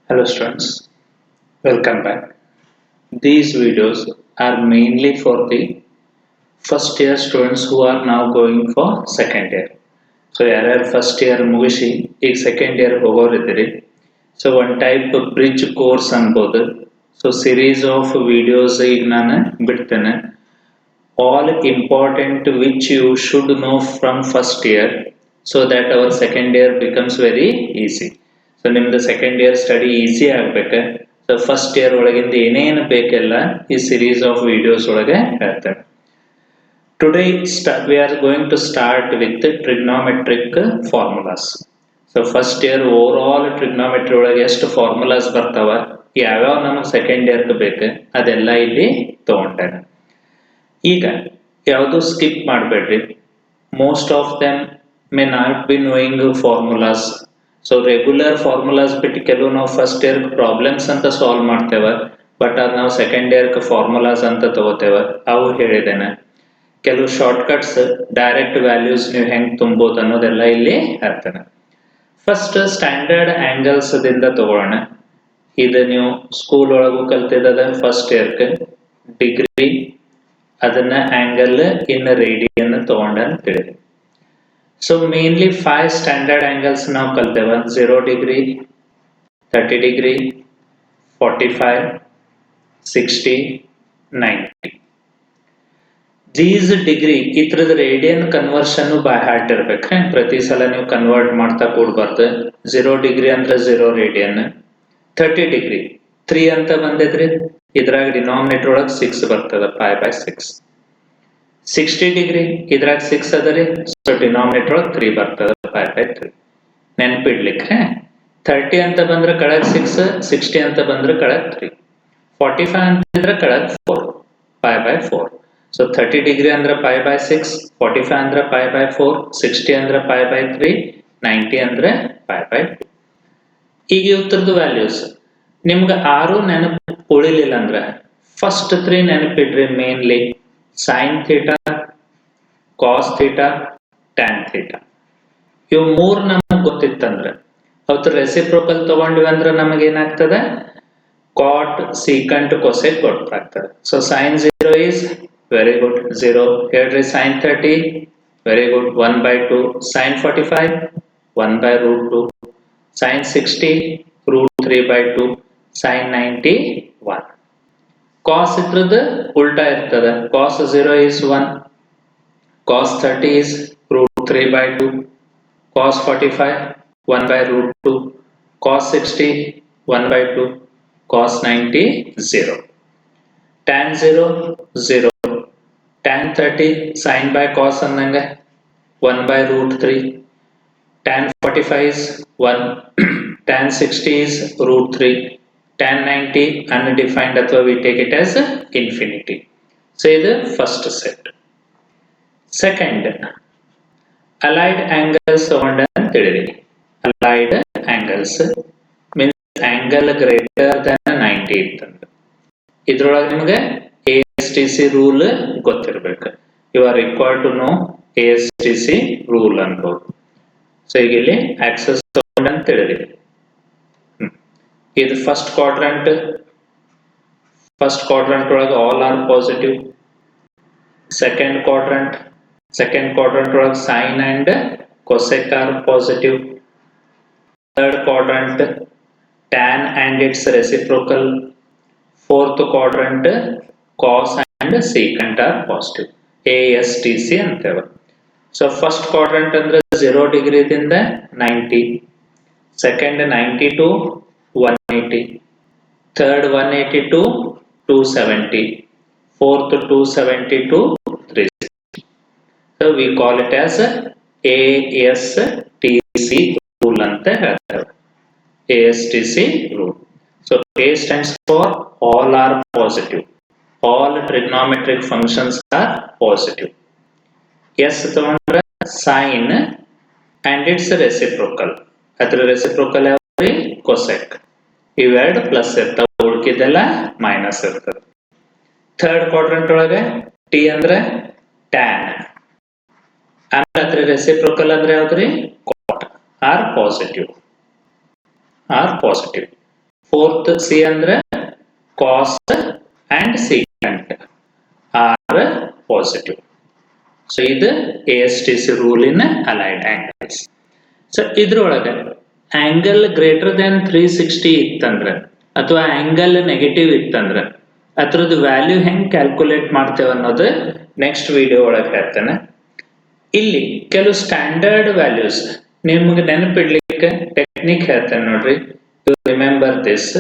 Hello students, welcome back. These videos are mainly for the first year students who are now going for second year. So ಯಾರ್ಯಾರು first year ಮುಗಿಸಿ ಈಗ second year ಹೋಗೋರಿದ್ದೀರಿ, so one type bridge course ಅನ್ಬೋದು. So series of videos ಈಗ ನಾನು ಬಿಡ್ತೇನೆ. All important which you should know from first year so that our second year becomes very easy. So ನಿಮ್ದು second year study easy ಆಗ್ಬೇಕು. So first year ಒಳಗಿಂದ ಏನೇನು ಬೇಕೆಲ್ಲ ಈ series of videos ಒಳಗೆ ಹೇಳ್ತೇನೆ. Today we are going to start with the trigonometric formulas. So first year overall trigonometry ಒಳಗೆ ಎಷ್ಟು formulas ಬರ್ತಾವ, ಯಾವ್ಯಾವ ನಮಗೆ ಸೆಕೆಂಡ್ ಇಯರ್ ಬೇಕು ಅದೆಲ್ಲ ಇಲ್ಲಿ ತಗೊಂಡೇನೆ. ಈಗ ಯಾವುದು ಸ್ಕಿಪ್ ಮಾಡಬೇಡ್ರಿ. Most of them may not be knowing formulas. So regular formulas ಬಿಟ್ಟು ಕೆಲವು ನಾವು ಫಸ್ಟ್ ಇಯರ್ ಪ್ರಾಬ್ಲಮ್ಸ್ ಅಂತ ಸಾಲ್ವ್ ಮಾಡ್ತೇವೆ, ಬಟ್ ಅದು ನಾವು ಸೆಕೆಂಡ್ ಇಯರ್ ಫಾರ್ಮುಲಾಸ್ ಅಂತ ತಗೋತೇವೆ. ಅವು ಹೇಳಿದ್ದೇನೆ. ಕೆಲವು ಶಾರ್ಟ್ಕಟ್ಸ್ ಡೈರೆಕ್ಟ್ ವ್ಯಾಲ್ಯೂಸ್ ನೀವು ಹೆಂಗೆ ತುಂಬೋದು ಅನ್ನೋದೆಲ್ಲ ಇಲ್ಲಿ ಹೇಳ್ತೇನೆ. ಫಸ್ಟ್ ಸ್ಟ್ಯಾಂಡರ್ಡ್ ಆಂಗಲ್ಸ್ ದಿಂದ ತಗೊಳ್ಳೋಣ. ಇದು ನೀವು ಸ್ಕೂಲ್ ಒಳಗೂ ಕಲ್ತಿದ್ದದ ಫಸ್ಟ್ ಇಯರ್ಗೆ ಡಿಗ್ರಿ, ಅದನ್ನ ಆಂಗಲ್ ಇನ್ ರೇಡಿಯನ್ ತಗೊಂಡ ಅಂತೇಳಿ. ಸೊ ಮೇನ್ಲಿ 5 ಸ್ಟ್ಯಾಂಡರ್ಡ್ ಆಂಗಲ್ಸ್ ನಾವು ಕಲ್ತೇವೆ. 0 ಡಿಗ್ರಿ, 30 ಡಿಗ್ರಿ, 45, 60, 90. ದೀಸ್ ಡಿಗ್ರಿ ಇದ್ರದ ರೇಡಿಯನ್ ಕನ್ವರ್ಷನ್ ಬೈ ಹಾರ್ಟ್ ಇರ್ಬೇಕು. ಪ್ರತಿ ಸಲ ನೀವು ಕನ್ವರ್ಟ್ ಮಾಡ್ತಾ ಕೂಡಬಾರ್ದು. 0 ಡಿಗ್ರಿ ಅಂದ್ರೆ 0 ರೇಡಿಯನ್. 30 ಡಿಗ್ರಿ 3 ಅಂತ ಬಂದಿದ್ರಿ, ಇದ್ರಾಗ ಡಿನಾಮಿನೇಟರ್ ಒಳಗೆ 6 ಬರ್ತದ, 5/6. 60 ಡಿಗ್ರಿ ಇದ್ರಾಗ 6 ಅದರಿ, ಸೊ ಡಿನಾಮಿನೇಟರ್ ಒಳಗೆ 3 ಬರ್ತದ, 5/3. ನೆನ್ಪಿಡ್ಲಿಕ್ಕೆ 30 ಅಂತ ಬಂದ್ರೆ ಕೆಳಗೆ 6, 60 ಅಂತ ಬಂದ್ರೆ ಕೆಳಗೆ 3, 45 ಅಂತಂದ್ರೆ ಕೆಳಗೆ 4, 5/4. ಸೊ 30 ಡಿಗ್ರಿ ಅಂದ್ರೆ 5/6, 45 ಅಂದ್ರೆ 5/4, 60 ಅಂದ್ರೆ 5/3, 90 ಅಂದ್ರೆ 5/2. ಈಗ ಉತ್ತರದ ವ್ಯಾಲ್ಯೂಸ್ ನಿಮ್ಗೆ 6 ನೆನಪು ಉಳಿಲಿಲ್ಲ ಅಂದ್ರೆ ಫಸ್ಟ್ 3 ನೆನಪಿಡ್ರಿ. Mainly sine theta, cos theta, tan theta. ಇವು 3 ನಮಗೆ ಗೊತ್ತಿತ್ತಂದ್ರೆ ಅವತ್ತು ರೆಸಿಪ್ರೋಕಲ್ ತಗೊಂಡ್ವಿ ಅಂದ್ರೆ ನಮಗೆ ಏನಾಗ್ತದೆ, ಕಾಟ್, ಸೀಕಂಟ್, ಕೊಸೆಕ್ ಗೊತ್ತಾಗ್ತದೆ. So sine 0 is very good 0. ಹೇಳ್ರಿ sine 30 very good 1/2. Sine 45 1/√2. Sine 60 √3/2. Sine 90 1. Cos ಇದ್ರದ್ದು ಉಲ್ಟಾ ಇರ್ತದೆ. Cos 0 is 1. Cos 30 is √3/2. Cos 45 1/√2. Cos 60 1/2. Cos 90 0. tan 0 0. tan 30 sin by cos ಅಂದಂಗೆ 1/√3. tan 45 is 1. tan 60 is √3. tan 90 undefined ಅಥವಾ we take it as infinity. So ಇದು first set. Second allied angles ತಗೊಂಡ ಅಂತ ಹೇಳಿದ್ರಿ. Allied angles means angle greater than 90 ಇತ್ತಂದ್ರೆ ಇದ್ರೊಳಗೆ ನಿಮಗೆ ASTC rule ಗೊತ್ತಿರಬೇಕು. You are required to know ASTC rule ಅನ್ಬೋದು. ಸೊ ಈಗ ಇಲ್ಲಿ ಆಕ್ಸಸ್ ತಗೊಂಡ ಅಂತ ಹೇಳಿದ್ರಿ. ಇದು ಫಸ್ಟ್ ಕ್ವಾಡ್ರಂಟ್ ಒಳಗೆ all are positive. Second quadrant ಒಳಗೆ sine and cosec are positive. Third quadrant tan and its reciprocal. Fourth quadrant cos and secant are positive, ASTC ಅಂತೇವೆ. So first quadrant ಅಂದ್ರೆ 0 ಡಿಗ್ರಿದಿಂದ 90, second 90 to 180, third 180 to 270, fourth 270 to 360. So we call it as ASTC rule ಅಂತ ಹೇಳ್ತೇವೆ. ASTC rule. So A stands for all are positive. All trigonometric functions are positive. S ತಗೊಂಡ್ರೆ sin and its reciprocal. ಅದರ reciprocal ಯಾವ್ರಿ, cosec. ಇವೆರಡು plus ಇರ್ತಾವ, ಉಳ್ಕಿದೆಲ್ಲ minus ಇರ್ತದೆ. Third quadrant ಒಳಗೆ T ಅಂದ್ರೆ ಟ್ಯಾನ್, ಆಮೇಲೆ ಅದ್ರ ರೆಸಿಪ್ರೋಕಲ್ ಅಂದ್ರೆ ಯಾವ್ದ್ರಿ, cot. Are positive. fourth C ಅಂದ್ರೆ cos and secant are positive. So ಇದು ASTC rule in allied angles. So ಇದ್ರೊಳಗೆ ಆಂಗಲ್ ಗ್ರೇಟರ್ ದನ್ 360 ಇತ್ತಂದ್ರೆ ಅಥವಾ ಆಂಗಲ್ ನೆಗೆಟಿವ್ ಇತ್ತಂದ್ರೆ ಅದ್ರದ್ದು ವ್ಯಾಲ್ಯೂ ಹೆಂಗ್ ಕ್ಯಾಲ್ಕುಲೇಟ್ ಮಾಡ್ತೇವೆ ಅನ್ನೋದು ನೆಕ್ಸ್ಟ್ ವಿಡಿಯೋ ಒಳಗೆ ಹೇಳ್ತೇನೆ. ಇಲ್ಲಿ ಕೆಲವು ಸ್ಟ್ಯಾಂಡರ್ಡ್ ವ್ಯಾಲ್ಯೂಸ್ ನಿಮ್ಗೆ ನೆನಪಿಡ್ಲಿಕ್ಕೆ ಟೆಕ್ನಿಕ್ ಹೇಳ್ತೇನೆ ನೋಡ್ರಿ. You remember this.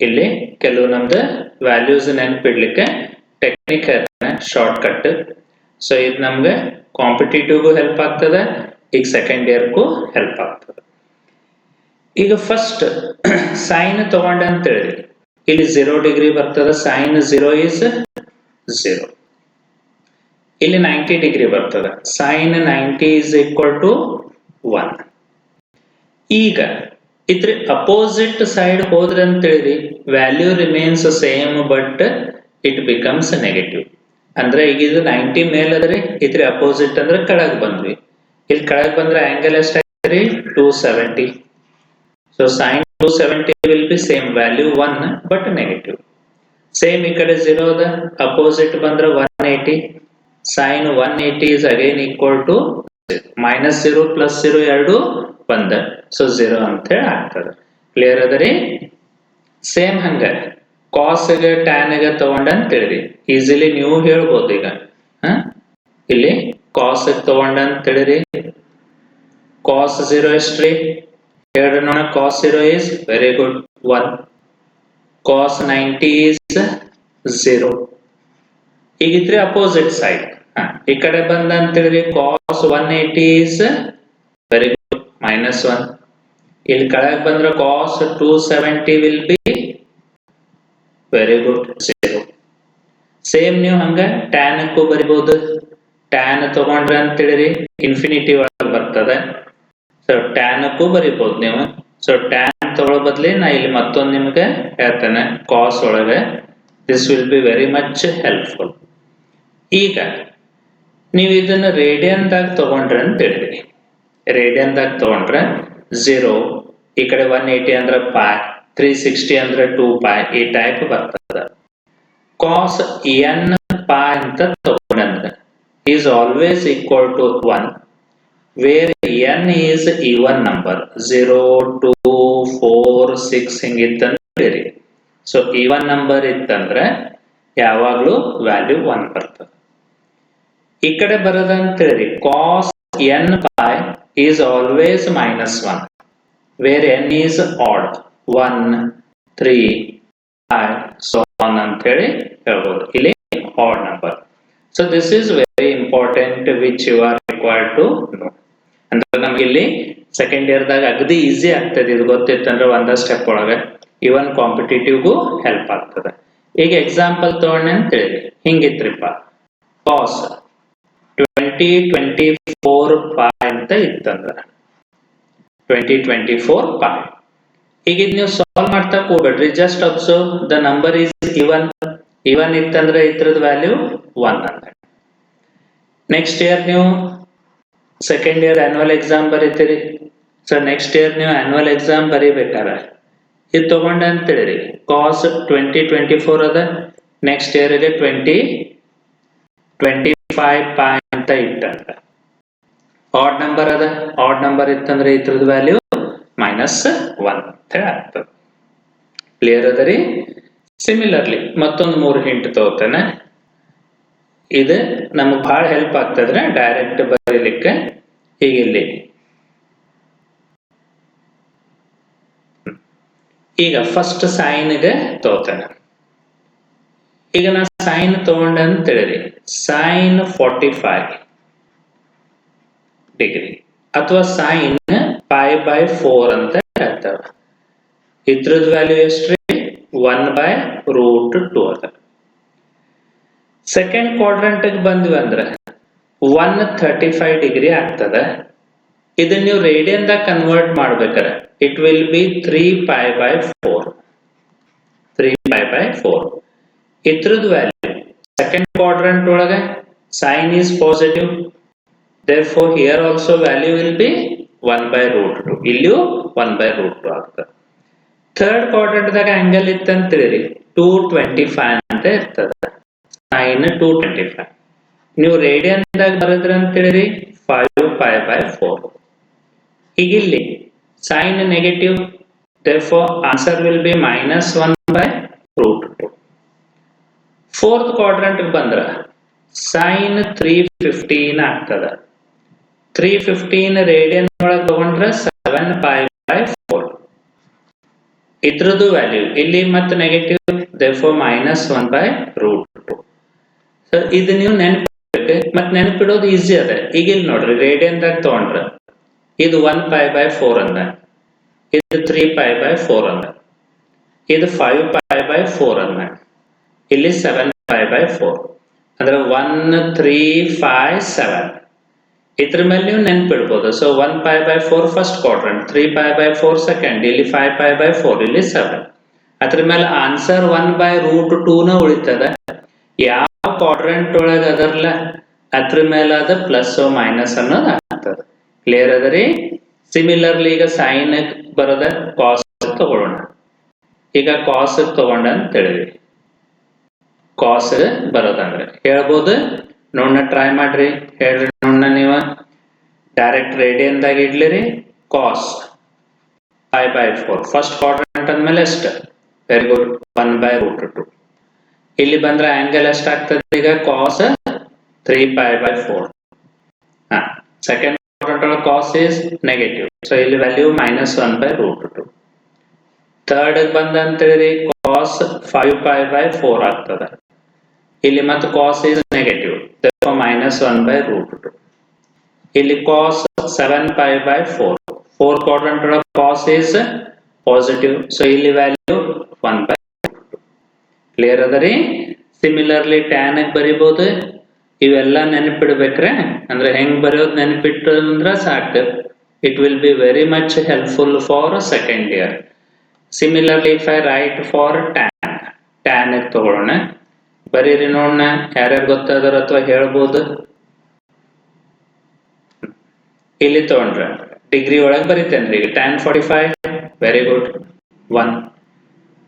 ಇಲ್ಲಿ ಕೆಲವು ನಮ್ದು ವ್ಯಾಲ್ಯೂಸ್ ನೆನಪಿಡ್ಲಿಕ್ಕೆ ಟೆಕ್ನಿಕ್ ಹೇಳ್ತೇನೆ, ಶಾರ್ಟ್ ಕಟ್. ಸೊ ಇದು ನಮ್ಗೆ ಕಾಂಪಿಟೇಟಿವ್ಗೂ ಹೆಲ್ಪ್ ಆಗ್ತದೆ, ಈಗ ಸೆಕೆಂಡ್ ಇಯರ್ಗೂ ಹೆಲ್ಪ್ ಆಗ್ತದೆ. ಈಗ ಫಸ್ಟ್ ಸೈನ್ ತಗೊಂಡ ಅಂತ ಹೇಳಿ ಇಲ್ಲಿ 0 ಡಿಗ್ರಿ ಬರ್ತದೆ. Sine 0 is 0. ಇಲ್ಲಿ 90 ಡಿಗ್ರಿ ಬರ್ತದೆ. Sine 90 is equal to 1. ಈಗ ಇದ್ರ ಅಪೋಸಿಟ್ ಸೈಡ್ ಹೋದ್ರೆ ಅಂತ ಹೇಳಿ value remains same but it becomes negative. ಅಂದ್ರೆ ಈಗ ಇದು 90 ಮೇಲದ್ರೆ ಇದ್ರ ಅಪೋಸಿಟ್ ಅಂದ್ರೆ ಕೆಳಗೆ ಬಂದ್ವಿ. ಇಲ್ಲಿ ಕೆಳಗೆ ಬಂದ್ರೆ ಆಂಗಲ್ ಎಷ್ಟಾಗ್ತದೆ 270. So sine 270 will be same value 1 but negative. Same ಈ ಕಡೆ 0 ಅದ, ಅಪೋಸಿಟ್ ಬಂದ್ರೆ 180. Sine 180 is again equal to -0 plus 0 ಎರಡು ಒಂದ. ಸೊ 0 ಅಂತ ಹೇಳಿ ಆಗ್ತದೆ. ಕ್ಲಿಯರ್ ಅದರಿ? ಸೇಮ್ ಹಂಗ ಕಾಸ್ಗೆ ಟ್ಯಾನ್ಗೆ ತಗೊಂಡ ಅಂತ ಹೇಳಿರಿ ಈಸಿಲಿ ನೀವು ಹೇಳ್ಬೋದು. ಈಗ ಇಲ್ಲಿ ಕಾಸ್ ತಗೊಂಡ ಅಂತ ಹೇಳಿರಿ. ಕಾಸ್ 0 ಎಷ್ಟ್ರಿ ಹೇಳ್ರಿ ನೋಡ. Cos 0 is very good 1. Cos 90 is 0. ಈಗಿದ್ರೆ ಅಪೋಸಿಟ್ ಸೈಡ್ ಈ ಕಡೆ ಬಂದ ಅಂತ ಹೇಳಿರಿ. Cos 180 is very good -1. ಇಲ್ಲಿ ಕೆಳಗೆ ಬಂದ್ರೆ cos 270 will be very good 0. Same ನೀವು ಹಂಗ ಟ್ಯಾನ್ಕ್ಕೂ ಬರಿಬಹುದು. ಟ್ಯಾನ್ ತಗೊಂಡ್ರೆ ಅಂತ ಹೇಳಿರಿ ಇನ್ಫಿನಿಟಿ ಒಳಗೆ ಬರ್ತದೆ. ಸೊ ಟ್ಯಾನ್ಕ್ಕೂ ಬರಿಬಹುದು ನೀವು. ಸೊ ಟ್ಯಾನ್ ತಗೊಳ್ಳೋ ಬದ್ಲಿ ನಾ ಇಲ್ಲಿ ಮತ್ತೊಂದು ನಿಮ್ಗೆ ಹೇಳ್ತೇನೆ ಕಾಸ್ ಒಳಗೆ. This will be very much helpful. ಈಗ ನೀವು ಇದನ್ನ ರೇಡಿಯನ್ದಾಗ ತಗೊಂಡ್ರೆ ಅಂತ ಹೇಳಿರಿ. ರೇಡಿಯನ್ದಾಗ ತಗೊಂಡ್ರೆ 0, ಈ ಕಡೆ 180 ಅಂದ್ರೆ π, 360 ಅಂದ್ರೆ 2π ಈ ಟೈಪ್ ಬರ್ತದೆ. ಕಾಸ್ n π ಅಂತ ತಗೊಂಡ್ರೆ is always equal to 1 where n is even number. 0, 2, 4, 6 ಹಿಂಗಿತ್ತಂದ್ರಿ. ಸೊ ಈವನ್ ನಂಬರ್ ಇತ್ತಂದ್ರೆ ಯಾವಾಗ್ಲೂ ವ್ಯಾಲ್ಯೂ 1 ಬರ್ತದೆ. ಈ ಕಡೆ ಬರೋದಂತೇಳಿ cos n π is always -1 where n is odd. 1, 3, 5 so on ಅಂತ ಹೇಳಿ ಹೇಳ್ಬೋದು. ಇಲ್ಲಿ odd number. So this is very important which you are required to know. ಅಂದ್ರೆ ನಮ್ಗೆ ಇಲ್ಲಿ ಸೆಕೆಂಡ್ ಇಯರ್ದಾಗ ಅಗದಿ ಈಸಿ ಆಗ್ತದೆ. ಇದು ಗೊತ್ತಿತ್ತಂದ್ರೆ ಒಂದ ಸ್ಟೆಪ್ ಒಳಗೆ ಇವನ್ ಕಾಂಪಿಟೇಟಿವ್ಗೂ ಹೆಲ್ಪ್ ಆಗ್ತದೆ. ಈಗ ಎಕ್ಸಾಂಪಲ್ ತಗೊಂಡೆ ಅಂತ ಹೇಳಿ ಹಿಂಗಿತ್ರಿಪ್ಪ. ಕಾಸ್ 2024 π ಅಂತ ಇತ್ತಂದ್ರ 2024 π. ಈಗ ನೀವು ಸಾಲ್ವ್ ಮಾಡ್ತಾ ಹೋಗ್ಬೇಡ್ರಿ. Just observe the number is even. Even ಇತ್ತಂದ್ರೆ ಇದ್ರದ್ದು ವ್ಯಾಲ್ಯೂ 1 ಅಂತ. ನೆಕ್ಸ್ಟ್ ಇಯರ್ ನೀವು ಸೆಕೆಂಡ್ ಇಯರ್ ಆನ್ಯುವಲ್ ಎಕ್ಸಾಮ್ ಬರೀತೀರಿ. ಸೊ ನೆಕ್ಸ್ಟ್ ಇಯರ್ ನೀವು ಆನ್ಯುವಲ್ ಎಕ್ಸಾಮ್ ಬರೀಬೇಕಾರೆ ಇದು ತಗೊಂಡ ಅಂತ ಹೇಳಿರಿ. ಕಾಸ್ 2024 ಅದ, ನೆಕ್ಸ್ಟ್ ಇಯರ್ಗೆ 2025 π ಅಂತ ಇಟ್ಟಂತ. ಆಡ್ ನಂಬರ್ ಅದ, ಆಡ್ ನಂಬರ್ ಇತ್ತಂದ್ರೆ ಇದ್ರದ್ದು ವ್ಯಾಲ್ಯೂ -1 ಅಂತ ಹೇಳಿ ಆಗ್ತದೆ. ಕ್ಲಿಯರ್ ಅದರಿ? ಸಿಮಿಲರ್ಲಿ ಮತ್ತೊಂದು 3 ಹಿಂಟ್ ತಗೋತೇನೆ. ಇದು ನಮಗೆ ಬಹಳ ಹೆಲ್ಪ್ ಆಗ್ತದ್ರೆ ಡೈರೆಕ್ಟ್ ಬರೀಲಿಕ್ಕೆ. ಹೀಗಿಲ್ಲಿ ಈಗ ಫಸ್ಟ್ ಸೈನ್ಗೆ ತಗೋತೇನೆ. ಈಗ ನಾ ಸೈನ್ ತಗೊಂಡೆ ಅಂತ ಹೇಳಿರಿ. ಸೈನ್ 45 ಡಿಗ್ರಿ ಅಥವಾ ಸೈನ್ π/4 ಅಂತ ಹೇಳ್ತಾರೆ. ಇದ್ರದ್ದು ವ್ಯಾಲ್ಯೂ ಎಷ್ಟ್ರಿ 1/√2 ಅದ. ಸೆಕೆಂಡ್ ಕ್ವಾಡ್ರಂಟ್ ಬಂದ್ವಿ ಅಂದ್ರೆ 135 ಡಿಗ್ರಿ ಆಗ್ತದೆ. ಇದನ್ನ ನೀವು ರೇಡಿಯನ್ದಾಗ ಕನ್ವರ್ಟ್ ಮಾಡ್ಬೇಕಾರೆ ಇಟ್ ವಿಲ್ ಬಿ 3π/4. 3π/4 ಇದ್ರದ್ದು ವ್ಯಾಲ್ಯೂ ಸೆಕೆಂಡ್ ಕ್ವಾಡ್ರಂಟ್ ಒಳಗೆ sine is positive. therefore here also value will be 1/√2. ಇಲ್ಲಿಯೂ 1/√2 ಆಗ್ತದೆ. ಥರ್ಡ್ ಕ್ವಾಡ್ರೆಂಟ್ದಾಗ ಆಂಗಲ್ ಇತ್ತಂತ ತಿಳಿರಿ 225 ಅಂತ ಇರ್ತದೆ. sin 225. ನೀವು ರೇಡಿಯನ್ದಾಗ ಬರೆದ್ರಿ ಅಂತ ತಿಳಿರಿ 5π/4. ಈಗ ಇಲ್ಲಿ sin negative, therefore answer will be -1/√2. Fourth quadrant ಬಂದ್ರ sin 315 ಆಗ್ತದ. 315 ರೇಡಿಯನ್ ಒಳಗೆ ತಗೊಂಡ್ರೆ 7π/4. ಇದ್ರದ್ದು ವ್ಯಾಲ್ಯೂ ಇಲ್ಲಿ ಮತ್ತೆ ನೆಗೆಟಿವ್, therefore -1/√2. ಸೊ ಇದು ನೀವು ನೆನಪಿಡ್ಬೇಕು, ಮತ್ತೆ ನೆನಪಿಡೋದು ಈಸಿ ಅದ. ಈಗ ಇಲ್ಲಿ ನೋಡ್ರಿ ರೇಡಿಯನ್ದಾಗ ತಗೊಂಡ್ರ ಇದು 1π/4 ಅಂದ, ಇದು 3π/4 ಅಂದ, ಇದು 5π/4 ಅಂದ, ಇಲ್ಲಿ 7π/4 ಅಂದ್ರೆ 1 3 5 7. ಇದ್ರ ಮೇಲೆ ನೀವು ನೆನ್ಪಿಡ್ಬೋದು. ಸೊ 1π/4 ಫಸ್ಟ್ ಕ್ವಾಡ್ರೆಂಟ್, 3π/4 ಸೆಕೆಂಡ್, ಇಲ್ಲಿ 5π/4, ಇಲ್ಲಿ 7. ಅದ್ರ ಮೇಲೆ ಆನ್ಸರ್ 1/√2 ನ ಉಳಿತದ. ಯಾವ ಕ್ವಾಡ್ರೆಂಟ್ ಒಳಗೆ ಅದರ್ಲ ಅದ್ರ ಮೇಲೆ ಅದ ಪ್ಲಸ್ ಮೈನಸ್ ಅನ್ನೋದು ಆಗ್ತದೆ. ಕ್ಲಿಯರ್ ಅದರಿ? ಸಿಮಿಲರ್ಲಿ ಈಗ ಸೈನ್ ಬರೋದ ಕಾಸ್ ತಗೊಳ್ಳೋಣ. ಈಗ ಕಾಸ್ ತಗೊಂಡ ಅಂತ ಹೇಳಿವಿ. ಕಾಸ್ ಬರೋದಂದ್ರೆ ಹೇಳ್ಬೋದು. ನೋಡೋಣ, ಟ್ರೈ ಮಾಡ್ರಿ, ಹೇಳ್ರಿ ನೋಡೋಣ. ನೀವು ಡೈರೆಕ್ಟ್ ರೇಡಿಯನ್ದಾಗ ಇಡ್ಲಿರಿ ಕಾಸ್ 5/4 ಫಸ್ಟ್ ಕ್ವಾಡ್ರೆಂಟ್ ಅಂದ್ಮೇಲೆ ಎಷ್ಟು? Very good, 1/√2. ಇಲ್ಲಿ ಬಂದ್ರೆ ಆಂಗಲ್ ಎಷ್ಟಾಗ್ತದೆ ಈಗ? ಕಾಸ್ 3π/4. ಸೆಕೆಂಡ್ ಕ್ವಾಡ್ರೆಂಟ್ ಒಳಗೆ ಕಾಸ್ ಇಸ್ ನೆಗೆಟಿವ್, ಸೊ ಇಲ್ಲಿ ವ್ಯಾಲ್ಯೂ -1/√2. ಥರ್ಡ್ ಬಂದಂತೇಳಿ ಕಾಸ್ 5π/4 ಆಗ್ತದೆ. ಇಲ್ಲಿ ಮತ್ತೆ ಕಾಸ್ ಇಸ್ ನೆಗೆಟಿವ್, -1/√2. ಇಲ್ಲಿ ಕಾಸ್ 7π/4. ಫೋರ್ತ್ ಕ್ವಾಡ್ರೆಂಟ್ ಒಳಗೆ ಕಾಸ್ ಇಸ್ ಪಾಸಿಟಿವ್, ಸೊ ಇಲ್ಲಿ ವ್ಯಾಲ್ಯೂ 1/√2. ಕ್ಲಿಯರ್ ಅದರಿ? ಸಿಮಿಲರ್ಲಿ ಟ್ಯಾನ್ ಬರಿಬಹುದು. ಇವೆಲ್ಲ ನೆನಪಿಡ್ಬೇಕ್ರೆ, ಅಂದ್ರೆ ಹೆಂಗ್ ಬರೆಯೋದು ನೆನಪಿಟ್ಟು ಅಂದ್ರೆ ಸಾಕು. It will be very much helpful for second year. Similarly if I write for tan ತಗೊಳ್ಳೋಣ. ಬರೀರಿ ನೋಡೋಣ, ಯಾರ್ಯಾರು ಗೊತ್ತಾದ್ರ ಅಥವಾ ಹೇಳ್ಬೋದು. ಇಲ್ಲಿ ತಗೊಂಡ್ರ ಡಿಗ್ರಿ ಒಳಗೆ ಬರೀತೇನ್ರಿ. ಈಗ tan 45, ವೆರಿ ಗುಡ್, 1.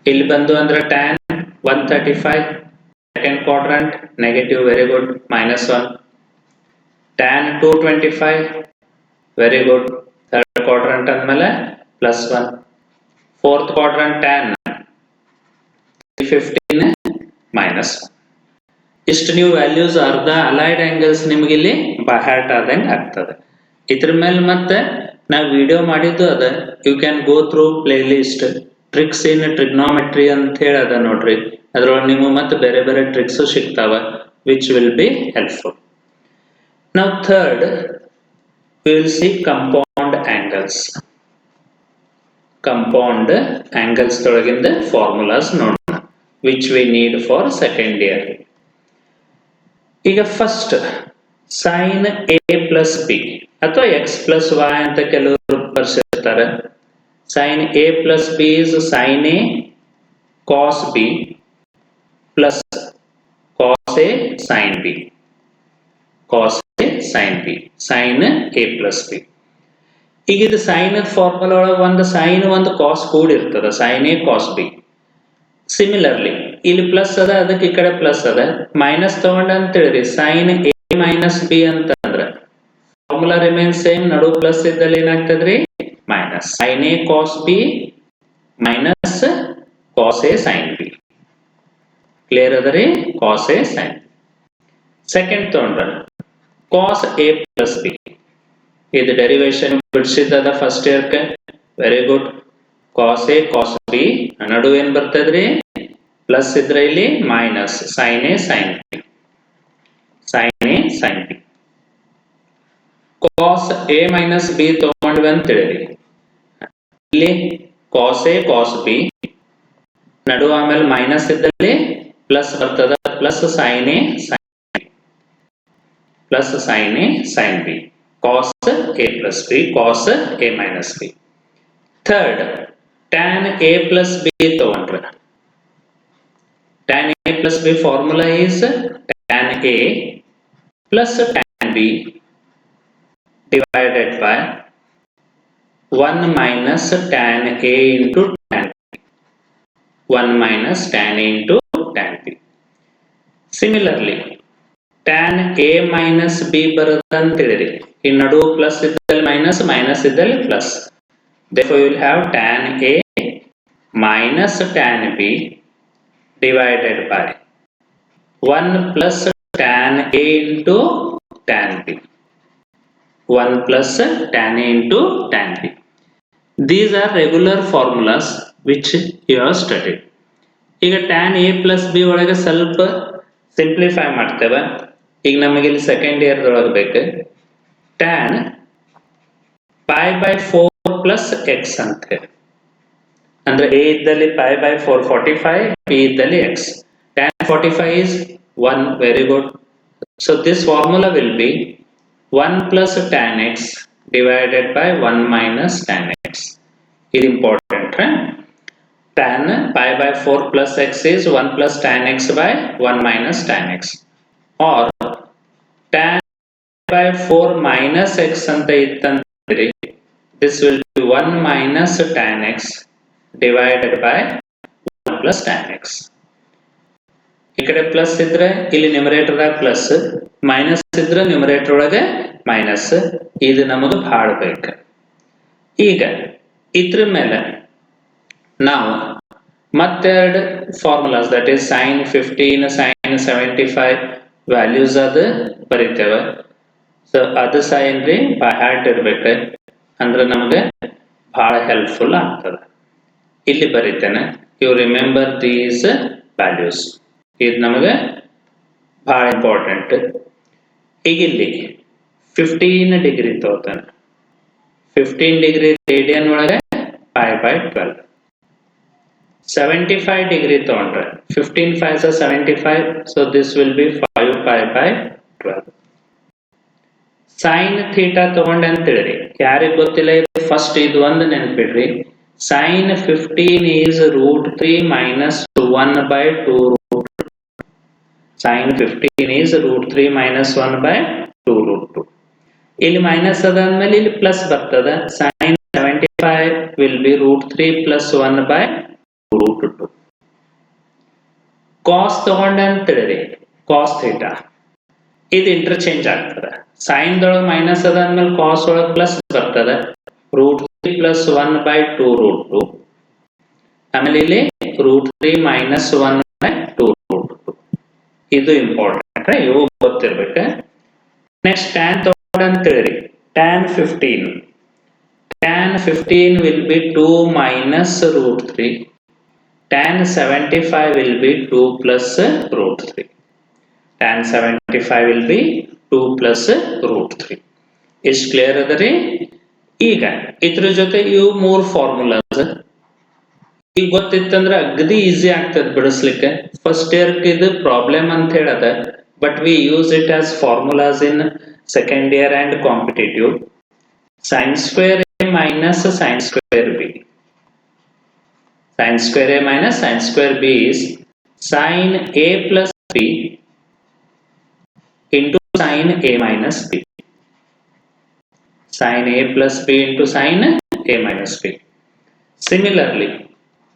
ಇಲ್ಲಿ ಬಂದು ಅಂದ್ರೆ tan 135, second quadrant negative, very good, -1. tan 225, very good, third quadrant ಅಂದ್ಮೇಲೆ +1. Fourth quadrant tan 315 -1. ಇಷ್ಟು ನೀವು ವ್ಯಾಲ್ಯೂಸ್ ಅರ್ಧ ಅಲೈಡ್ ಆಂಗಲ್ಸ್ ನಿಮ್ಗೆ ಇಲ್ಲಿ ಬಹ್ಯಾಟ್ ಆದಂಗೆ ಆಗ್ತದೆ. ಇದ್ರ ಮೇಲೆ ಮತ್ತೆ ನಾವು ವಿಡಿಯೋ ಮಾಡಿದ್ದು ಅದ. You can go through playlist tricks in trigonometry ಅಂತ ಹೇಳಿ ಅದ ನೋಡ್ರಿ. ಅದ್ರೊಳಗೆ ನಿಮಗೆ ಮತ್ತೆ ಬೇರೆ ಬೇರೆ ಟ್ರಿಕ್ಸ್ ಸಿಗ್ತಾವ, ವಿಚ್ ವಿಲ್ ಬಿ ಹೆಲ್ಪ್ಫುಲ್. ನಾವು third we will see compound angles. Compound angles ಒಳಗಿಂದ ಫಾರ್ಮುಲಾಸ್ ನೋಡೋಣ, which we need for second year. ಈಗ first sin a plus b ಅಥವಾ x plus y ಅಂತ ಕೆಲವರು ಬರ್ಸಿರ್ತಾರೆ. sin a plus b is sin a cos b plus cos a sin b. cos a sin b, sin a plus b. ಈಗ ಇದು sign formula ಒಳಗೆ ಒಂದು sign ಒಂದು ಕಾಸ್ ಕೂಡಿರ್ತದೆ, sin a cos b. Similarly ಇಲ್ಲಿ plus ಅದ, ಅದಕ್ಕೆ ಈ ಕಡೆ ಪ್ಲಸ್ ಅದ, ಮೈನಸ್ ತಗೊಂಡ ಅಂತ ಹೇಳಿರಿ sin a minus b ಅಂತಂದ್ರೆ ಫಾರ್ಮುಲಾ ರಿಮೇನ್ ಸೇಮ್, ನಡು ಪ್ಲಸ್ ಇದ್ದಲ್ಲಿ ಏನಾಗ್ತದ್ರಿ minus. sin a cos b minus cos a sin b. Clear ಅದರಿ? cos a sin b. Second ತಗೊಂಡ್ರ cos a plus b. ಇದು ಡೆರಿವೇಶನ್ ಬಿಡಿಸಿದ್ದದ ಫಸ್ಟ್ ಇಯರ್ಗೆ, very good. cos a cos b ನಡು ಏನ್ ಬರ್ತದ್ರಿ ಪ್ಲಸ್ ಇದ್ರೆ ಇಲ್ಲಿ minus sin a sin b. sin a sin b. cos a minus b ತಗೊಂಡ್ವಿ ಅಂತ ಹೇಳಿರಿ. ಇಲ್ಲಿ cos a cos b ನಡು ಆಮೇಲೆ ಮೈನಸ್ ಇದ್ದಲ್ಲಿ ಪ್ಲಸ್ ಬರ್ತದ, plus sin a sin b plus sin a sin b. cos a plus b cos a minus b. Third tan a plus b ತಗೊಂಡ್ರೆ tan a plus b formula is tan a plus tan b divided by 1 minus tan a into tan b. 1 minus tan A into tan B. Similarly, tan A minus B ಬರುತ್ತಂತೇಳಿರಿ. ಈ ನಡು plus ಇದ್ದಲ್ಲಿ minus, minus ಇದ್ದಲ್ಲಿ plus. Therefore, you will have tan A minus tan B divided by 1 plus tan A into tan B. 1 plus tan A into tan B. These are regular formulas which you have studied. ಈಗ tan A plus B ಒಳಗೆ ಸ್ವಲ್ಪ simplify ಮಾಡ್ತೇವೆ. ಈಗ ನಮಗೆ ಇಲ್ಲಿ second year ಒಳಗೆ ಬೇಕು tan pi by 4 plus x ಅಂತ ಹೇಳಿ. ಅಂದ್ರೆ a ಇದ್ದಲ್ಲಿ pi by 4 45, b ಇದ್ದಲ್ಲಿ x. Tan 45 is 1, very good. So this formula will be 1 plus tan x divided by 1 minus tan x. It is important, right? Tan pi by 4 plus x is 1 plus tan x by 1 minus tan x. Or tan by 4 minus x anta ittandre, this will be 1 minus tan x divided by 1 plus tan x. ಈ ಕಡೆ plus ಇದ್ರೆ ಇಲ್ಲಿ numerator ದಾಗ plus, minus ಇದ್ರೆ numerator ಒಳಗೆ minus. ಇದು ನಮಗೆ ಭಾಳ ಬೇಕು. ಈಗ ಇದ್ರ ಮೇಲೆ ನಾವು ಮತ್ತೆರಡು formulas, that is sin 15, sin 75 values ಅದು ಬರಿತೇವೆ. ಸೊ ಅದು ಸೈನ್ ರೀ ಬೈ ಹಾರ್ಟ್ ಇರ್ಬೇಕು, ಅಂದ್ರೆ ನಮಗೆ ಬಹಳ ಹೆಲ್ಪ್ಫುಲ್ ಆಗ್ತದೆ. ಇಲ್ಲಿ ಬರಿತೇನೆ, ಯು ರಿಮೆಂಬರ್ ದೀಸ್ ವ್ಯಾಲ್ಯೂಸ್. ಇದು ನಮಗೆ ಬಹಳ ಇಂಪಾರ್ಟೆಂಟ್. ಈಗ ಇಲ್ಲಿ 15 ಡಿಗ್ರಿ ತಗೋತಾನೆ. 15 ಡಿಗ್ರಿ ರೇಡಿಯನ್ ಒಳಗೆ pi by 12. 75 ಡಿಗ್ರಿ ತಗೊಂಡ್ರೆ 15 5 75, so this will be 5 pi by 12. sin theta ತಗೊಂಡೆ ಅಂತ ಹೇಳಿರಿ, ಯಾರಿಗೆ ಗೊತ್ತಿಲ್ಲ ಇದು ಫಸ್ಟ್ ಇದು ಒಂದು ನೆನಪಿಡ್ರಿ. sin 15 is √3 minus 1 by 2 root. sin 15 is √3 minus 1 by 2 root 2. ಇಲ್ಲಿ ಮೈನಸ್ ಅದಾದ್ಮೇಲೆ ಇಲ್ಲಿ ಪ್ಲಸ್ ಬರ್ತದ. sin 75 will be √3 plus 1 by 2 root 2. cos ತಗೊಂಡೆ ಅಂತ ಹೇಳಿರಿ, cos ಥೀಟಾ ಇದು ಇಂಟರ್ಚೇಂಜ್ ಆಗ್ತದೆ. ಸೈನ್ ದೊಳಗೆ ಮೈನಸ್ ಅದಾದ್ಮೇಲೆ ಕಾಸ್ ಒಳಗೆ ಪ್ಲಸ್ ಬರ್ತದೆ. √3 plus 1 by 2 root 2. ಆಮೇಲೆ ಇಲ್ಲಿ √3 minus 1 by 2 root 2. ಇದು ಇಂಪಾರ್ಟೆಂಟ್, ಇವು ಗೊತ್ತಿರ್ಬೇಕು. ನೆಕ್ಸ್ಟ್ tan ತಗೊಂಡೆ ಅಂತ ಹೇಳಿರಿ, tan 15. tan 15 will be 2 minus √3. tan 75 will be 2 plus √3. tan 75 will be 2 plus √3. ಇಷ್ಟು ಕ್ಲಿಯರ್ ಅದ ರೀ. ಈಗ ಇದ್ರ ಜೊತೆ ಇವು 3 ಫಾರ್ಮುಲಾಸ್ ಈಗ ಗೊತ್ತಿತ್ತಂದ್ರೆ ಅಗದಿ ಈಸಿ ಆಗ್ತದೆ ಬಿಡಿಸ್ಲಿಕ್ಕೆ. ಫಸ್ಟ್ ಇಯರ್ ಇದು ಪ್ರಾಬ್ಲಮ್ ಅಂತ ಹೇಳದ, but we use it as formulas in second year and competitive. sin square a minus sin square b. sin square a minus sin square b is sin a plus b into sin a minus b. sin a plus b into sin a minus b. Similarly,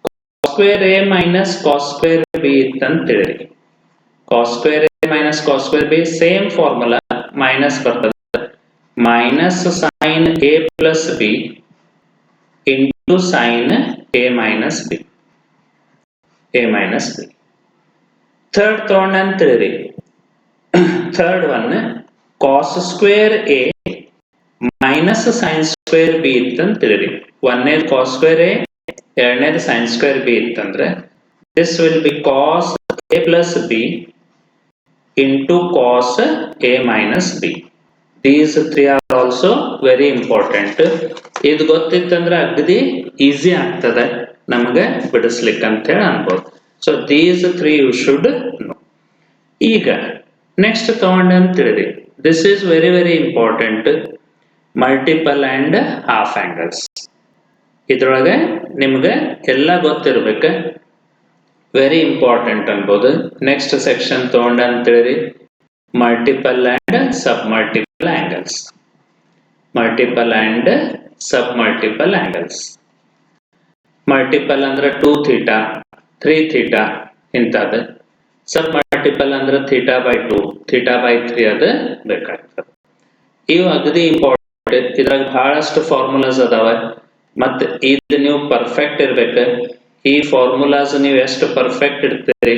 cos square a minus cos square b ಅಂತೇಳಿ, cos square a minus cos square b same formula, minus ಬರ್ತದೆ. minus sin a plus b into sin a minus b. a minus b. Third ತಗೊಂಡ ಅಂತೇಳಿ, third one cos square a minus sin square b ಅಂತೇಳಿ. ಒಂದನೇದು cos square a, ಎರಡನೇದು sin square b ಇತ್ತಂದ್ರೆ this will be cos a plus b into cos a minus b. These three are also very important. ಇದು ಗೊತ್ತಿತ್ತಂದ್ರೆ ಅಗದಿ easy ಆಗ್ತದೆ ನಮಗೆ ಬಿಡಿಸ್ಲಿಕ್ಕೆ ಅಂತ ಹೇಳಿ ಅನ್ಬೋದು. So these three you should know. ಈಗ ನೆಕ್ಸ್ಟ್ ತಗೊಂಡೆ ಅಂತ ಹೇಳಿದ್ರಿ, this is very very important, multiple and half angles. ಇದ್ರೊಳಗೆ ನಿಮ್ಗೆ ಎಲ್ಲ ಗೊತ್ತಿರ್ಬೇಕು, ವೆರಿ ಇಂಪಾರ್ಟೆಂಟ್ ಅನ್ಬೋದು. ನೆಕ್ಸ್ಟ್ ಸೆಕ್ಷನ್ ತಗೊಂಡೆ ಅಂತ ಹೇಳಿರಿ, multiple and sub multiple angles. Multiple and sub multiple angles. Multiple ಅಂದ್ರೆ 2 ಥೀಟಾ, 3 theta ಇಂಥದ್ದು. ಸಬ್ ಮಲ್ಟಿಪಲ್ ಅಂದ್ರೆ ಥೀಟಾ ಬೈ 2 ಥೀಟಾ ಬೈ 3 ಅದು ಬೇಕಾಗ್ತದೆ. ಇವು ಅಗದಿ ಇಂಪಾರ್ಟೆಂಟ್. ಇದ್ರಾಗ ಬಹಳಷ್ಟು ಫಾರ್ಮುಲಾಸ್ ಅದಾವ. ಮತ್ತೆ ಇದು ನೀವು ಪರ್ಫೆಕ್ಟ್ ಇರ್ಬೇಕು. ಈ ಫಾರ್ಮುಲಾಸ್ ನೀವು ಎಷ್ಟು ಪರ್ಫೆಕ್ಟ್ ಇಡ್ತೀರಿ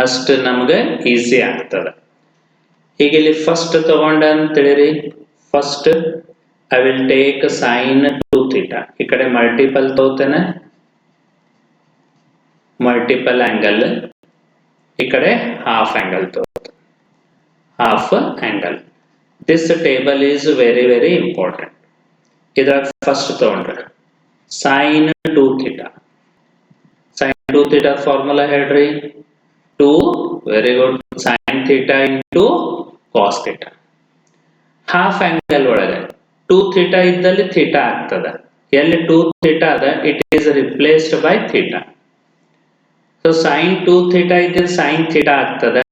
ಅಷ್ಟು ನಮ್ಗೆ ಈಸಿ ಆಗ್ತದೆ. ಈಗ ಇಲ್ಲಿ ಫಸ್ಟ್ ತಗೊಂಡ ಅಂತ ತಿಳಿರಿ. First I will take sine 2 theta. ಈ ಕಡೆ ಮಲ್ಟಿಪಲ್ ತಗೋತೇನೆ, ಮಲ್ಟಿಪಲ್ ಆಂಗಲ್. ಈ ಕಡೆ ಹಾಫ್ ಆಂಗಲ್ ತಗೋತೇನೆ, half angle. This table is very important. ಇದ್ರಾಗ ಫಸ್ಟ್ ತಗೊಂಡ್ರೆ sine 2 theta. Sine 2 theta formula ಹೇಳ್ರಿ. 2 very good sine theta into cos theta. Half angle ಒಳಗೆ 2 ಥೀಟಾ ಇದ್ದಲ್ಲಿ ಥೀಟಾ ಆಗ್ತದೆ. ಎಲ್ಲಿ 2 ಥೀಟಾ ಅದ it is replaced by theta. So sine 2 theta ಇದ್ದಲ್ಲಿ sine theta ಆಗ್ತದೆ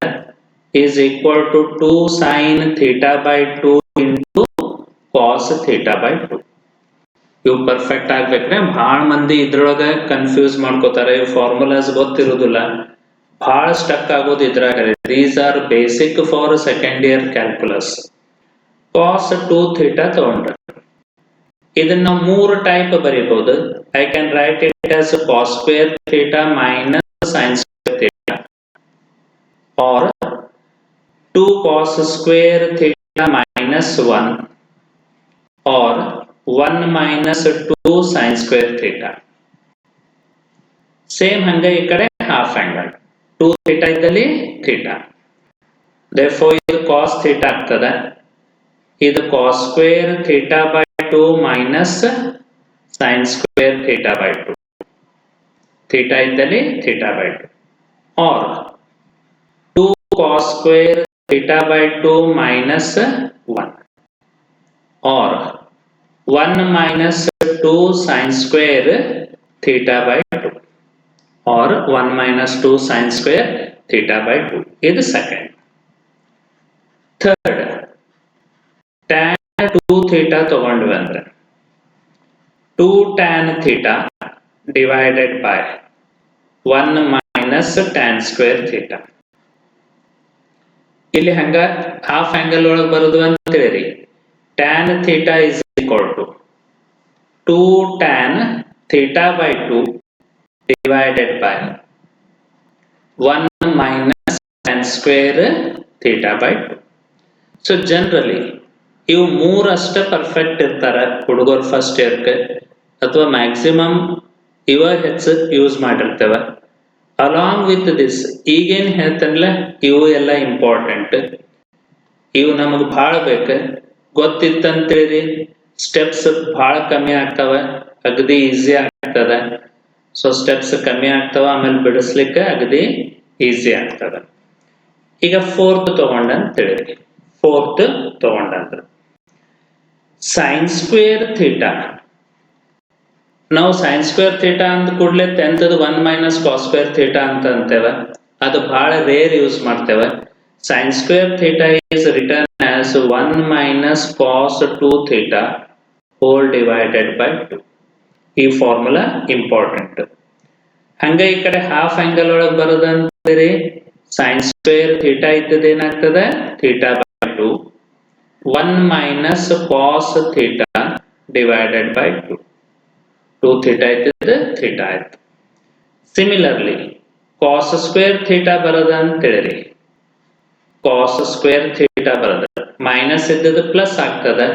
is equal to 2 sine theta by 2 into cos theta by 2. ಇವು perfect ಆಗ್ಬೇಕ್ರೆ. ಬಹಳ ಮಂದಿ ಇದ್ರೊಳಗ ಕನ್ಫ್ಯೂಸ್ ಮಾಡ್ಕೋತಾರೆ. ಇವು ಫಾರ್ಮುಲಾಸ್ ಗೊತ್ತಿರುವುದಿಲ್ಲ, ಬಹಳ ಸ್ಟಕ್ ಆಗೋದು ಇದ್ರಾಗ. These are basic for second year calculus. Cos 2 theta ತಗೊಂಡ್ರೆ ಇದನ್ನ ಮೂರು ಟೈಪ್ ಬರೀಬಹುದು. I can write it as cos square theta minus sine square theta, or 2 cos square theta minus 1, or 1 minus 2 sine square theta. Same ಹಂಗೆ ಈ ಕಡೆ half angle 2 theta ಇದ್ದಲ್ಲಿ theta. therefore ಇದು cos theta ಆಗ್ತದೆ. ಇದು cos square theta by 2 minus sine square theta by 2. Theta ಇದ್ದಲ್ಲಿ theta by 2, or 2 cos square theta by 2 minus 1, or 1 minus 2 sine square theta by 2, or 1 minus 2 sine square theta by 2. ಇದು second. Third, tan 2 theta ತಗೊಂಡ್ವಿ ಅಂದ್ರೆ 2 tan theta divided by 1 minus tan square theta. ಇಲ್ಲಿ ಹಂಗ half angle ಒಳಗೆ ಬರೋದು ಅಂತ ಹೇಳಿರಿ. tan theta is equal to 2 tan theta by 2 divided by 1 minus tan square theta by 2. So generally ಇವು ಮೂರಷ್ಟೇ ಪರ್ಫೆಕ್ಟ್ ಇರ್ತಾರ ಹುಡುಗರು ಫಸ್ಟ್ ಇಯರ್ಗೆ, ಅಥವಾ ಮ್ಯಾಕ್ಸಿಮಮ್ ಇವ ಹೆಚ್ಚು ಯೂಸ್ ಮಾಡಿರ್ತೇವೆ. ಅಲಾಂಗ್ ವಿತ್ ದಿಸ್ ಈಗೇನು ಹೇಳ್ತಾನಲ್ಲ ಇವು ಎಲ್ಲ ಇಂಪಾರ್ಟೆಂಟ್. ಇವು ನಮಗೆ ಭಾಳ ಬೇಕು. ಗೊತ್ತಿತ್ತಂತೇಳಿ ಸ್ಟೆಪ್ಸ್ ಭಾಳ ಕಮ್ಮಿ ಆಗ್ತಾವ, ಅಗದಿ ಈಸಿ ಆಗ್ತದ. ಸೊ ಸ್ಟೆಪ್ಸ್ ಕಮ್ಮಿ ಆಗ್ತಾವ, ಆಮೇಲೆ ಬಿಡಿಸ್ಲಿಕ್ಕೆ ಅಗದಿ ಈಸಿ ಆಗ್ತದ. ಈಗ ಫೋರ್ತ್ ತಗೊಂಡಂತೇಳಿ ಫೋರ್ತ್ ತಗೊಂಡಂದ್ರೆ ಸೈನ್ ಸ್ಕ್ವೇರ್ ಥೀಟಾ. ನಾವು ಸೈನ್ ಸ್ಕ್ವೇರ್ ಥೀಟಾ ಅಂದ ಕೂಡಲೇ 10th 1 ಮೈನಸ್ ಕಾಸ್ ಸ್ಕ್ವೇರ್ ಥೀಟಾ ಅಂತ ಅಂತೇವೆ. ಅದು ಬಹಳ ರೇರ್ ಯೂಸ್ ಮಾಡ್ತೇವೆ. Sine square theta is written as 1 minus cos 2 theta whole divided by 2. ಈ ಫಾರ್ಮುಲಾ ಇಂಪಾರ್ಟೆಂಟ್. ಹಂಗೆ ಈ ಕಡೆ ಹಾಫ್ ಆಂಗಲ್ ಒಳಗೆ ಬರೋದಂತೀರಿ. ಸೈನ್ ಸ್ಕ್ವೇರ್ ಥೀಟಾ ಇದ್ದದ್ದು ಏನಾಗ್ತದೆ theta by 2, 1 minus cos theta divided by 2. 2 theta ಇದ್ದದ್ದು ಥೀಟಾ ಆಯ್ತು. ಸಿಮಿಲರ್ಲಿ ಕಾಸ್ ಸ್ಕ್ವೇರ್ ಥೀಟಾ ಬರೋದಂತೇಳಿ ಕಾಸ್ ಸ್ಕ್ವೇರ್ ಥೀಟಾ ಬರೋದ ಮೈನಸ್ ಇದ್ದದ್ದು ಪ್ಲಸ್ ಆಗ್ತದೆ.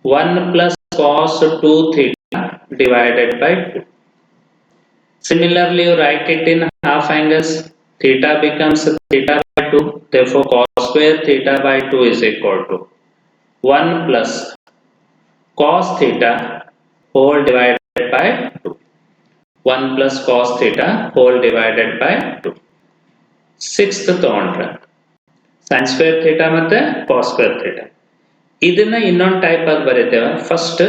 1 plus cos 2 theta divided by 2. Similarly, you write it in half angles. Theta becomes theta by 2. Therefore, cos square theta by 2 is equal to 1 plus cos theta whole divided by 2. 1 plus cos theta whole divided by 2. Sixth ತಗೊಂಡ್ರೆ sin square theta ಮತ್ತೆ cos square theta. ಇದನ್ನ ಇನ್ನೊಂದು type ಆಗಿ ಬರೀತೇವೆ. First